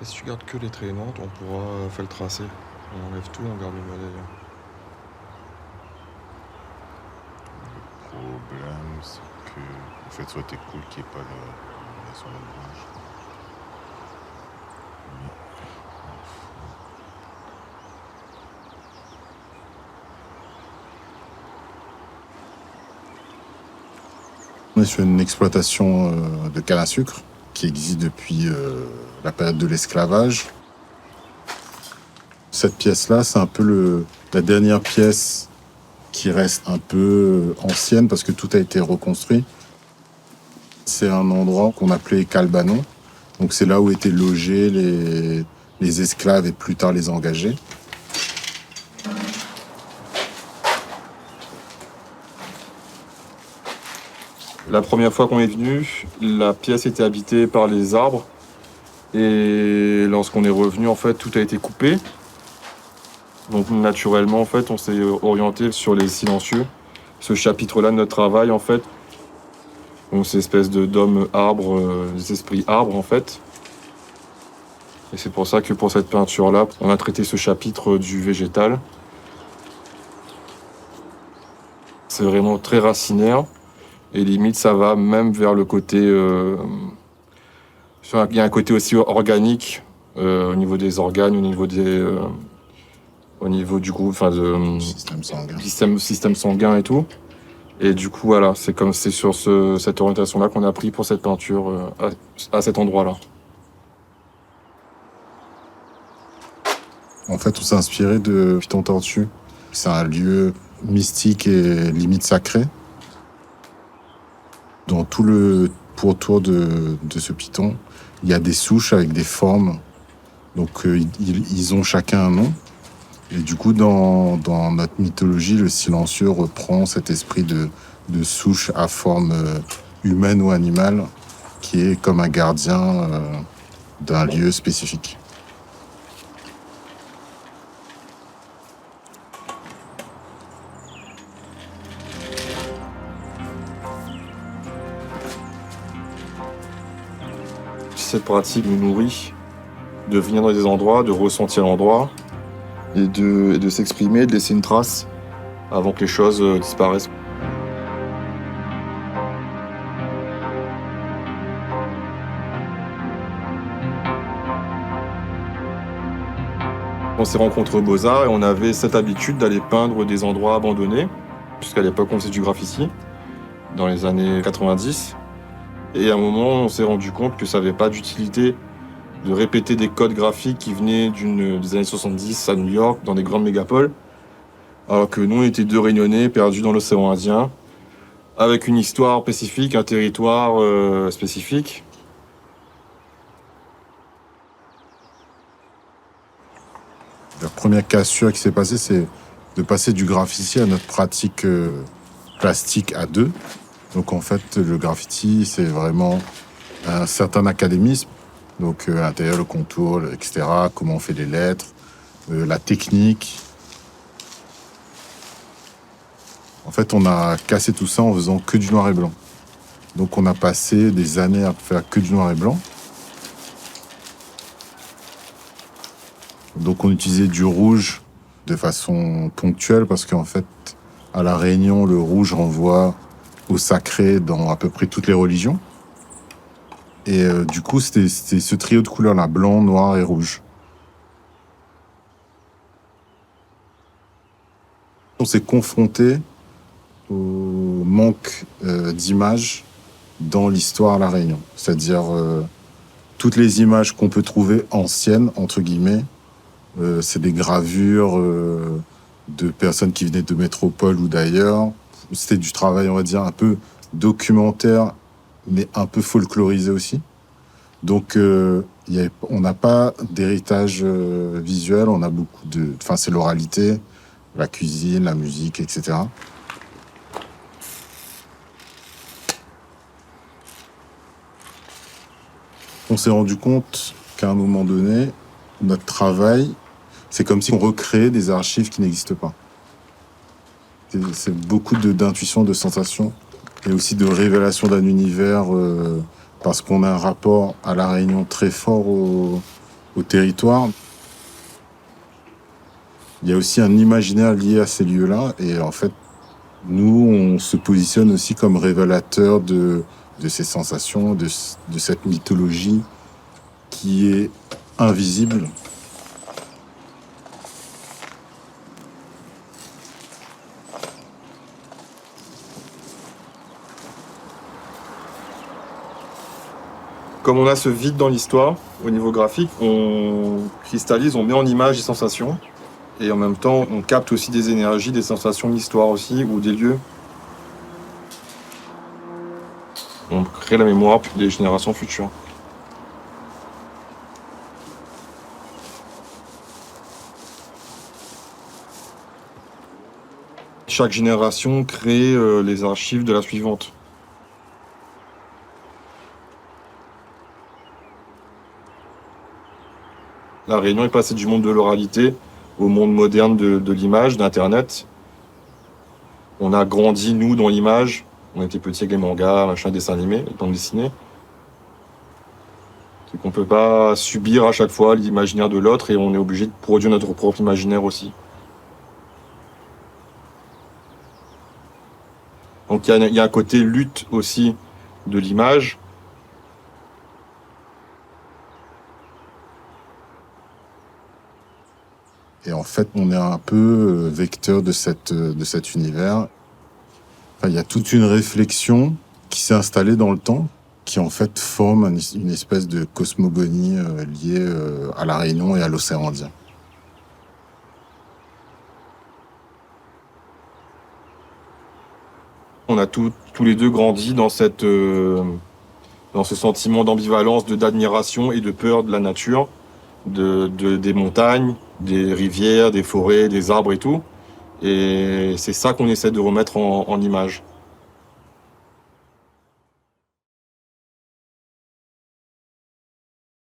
Et si tu gardes que les traînantes, on pourra faire le tracé. On enlève tout, on garde le balayeur. Le problème, c'est que. En fait, soit t'es cool qu'il n'y ait pas son ombrage. On est sur une exploitation de canne à sucre qui existe depuis la période de l'esclavage. Cette pièce-là, c'est un peu la dernière pièce qui reste un peu ancienne parce que tout a été reconstruit. C'est un endroit qu'on appelait Calbanon. Donc c'est là où étaient logés les esclaves et plus tard les engagés. La première fois qu'on est venu, la pièce était habitée par les arbres. Et lorsqu'on est revenu, en fait, tout a été coupé. Donc naturellement, en fait, on s'est orienté sur les silencieux. Ce chapitre-là de notre travail, en fait, donc ces espèces d'hommes arbres, des esprits arbres, en fait. Et c'est pour ça que pour cette peinture-là, on a traité ce chapitre du végétal. C'est vraiment très racinaire. Et limite, ça va même vers le côté... il y a un côté aussi organique au niveau des organes, au niveau du groupe, enfin Système sanguin. système sanguin et tout. Et du coup, voilà, c'est sur cette orientation-là qu'on a pris pour cette peinture à cet endroit-là. En fait, on s'est inspiré de Piton Tortue. C'est un lieu mystique et limite sacré. Dans tout le pourtour de ce piton, il y a des souches avec des formes. Donc, ils ont chacun un nom. Et du coup, dans notre mythologie, le silencieux reprend cet esprit de souche à forme humaine ou animale, qui est comme un gardien d'un lieu spécifique. Cette pratique nous nourrit de venir dans des endroits, de ressentir l'endroit et de s'exprimer, de laisser une trace avant que les choses disparaissent. On s'est rencontrés aux Beaux-Arts et on avait cette habitude d'aller peindre des endroits abandonnés, puisqu'à l'époque on faisait du graffiti, dans les années 90. Et à un moment, on s'est rendu compte que ça n'avait pas d'utilité de répéter des codes graphiques qui venaient des années 70 à New York, dans des grandes mégapoles, alors que nous, on était deux Réunionnais perdus dans l'océan Indien, avec une histoire spécifique, un territoire spécifique. La première cassure qui s'est passée, c'est de passer du graffiti à notre pratique plastique à deux. Donc en fait, le graffiti, c'est vraiment un certain académisme. Donc à l'intérieur, le contour, etc., comment on fait les lettres, la technique. En fait, on a cassé tout ça en faisant que du noir et blanc. Donc on a passé des années à faire que du noir et blanc. Donc on utilisait du rouge de façon ponctuelle parce qu'en fait, à La Réunion, le rouge renvoie au sacré dans à peu près toutes les religions. Et du coup, c'était ce trio de couleurs-là, blanc, noir et rouge. On s'est confronté au manque d'images dans l'histoire à La Réunion. C'est-à-dire toutes les images qu'on peut trouver anciennes, entre guillemets, c'est des gravures de personnes qui venaient de métropole ou d'ailleurs. C'était du travail, on va dire, un peu documentaire, mais un peu folklorisé aussi. Donc, on n'a pas d'héritage visuel, on a beaucoup de... Enfin, c'est l'oralité, la cuisine, la musique, etc. On s'est rendu compte qu'à un moment donné, notre travail, c'est comme si on recréait des archives qui n'existent pas. C'est beaucoup d'intuition, de sensations, et aussi de révélation d'un univers, parce qu'on a un rapport à La Réunion très fort au territoire. Il y a aussi un imaginaire lié à ces lieux-là. Et en fait, nous, on se positionne aussi comme révélateur de ces sensations, de cette mythologie qui est invisible. Comme on a ce vide dans l'histoire, au niveau graphique, on cristallise, on met en image des sensations. Et en même temps, on capte aussi des énergies, des sensations de l'histoire aussi, ou des lieux. On crée la mémoire pour des générations futures. Chaque génération crée les archives de la suivante. La Réunion est passée du monde de l'oralité au monde moderne de l'image, d'Internet. On a grandi, nous, dans l'image. On était petits avec les mangas, machin, dessins animés, bandes dessinées. C'est qu'on peut pas subir à chaque fois l'imaginaire de l'autre et on est obligé de produire notre propre imaginaire aussi. Donc il y a un côté lutte aussi de l'image. Et en fait, on est un peu vecteur de cet univers. Enfin, il y a toute une réflexion qui s'est installée dans le temps, qui en fait forme une espèce de cosmogonie liée à la Réunion et à l'océan Indien. On a tous les deux grandi dans ce sentiment d'ambivalence, d'admiration et de peur de la nature, des montagnes, des rivières, des forêts, des arbres et tout. Et c'est ça qu'on essaie de remettre en image.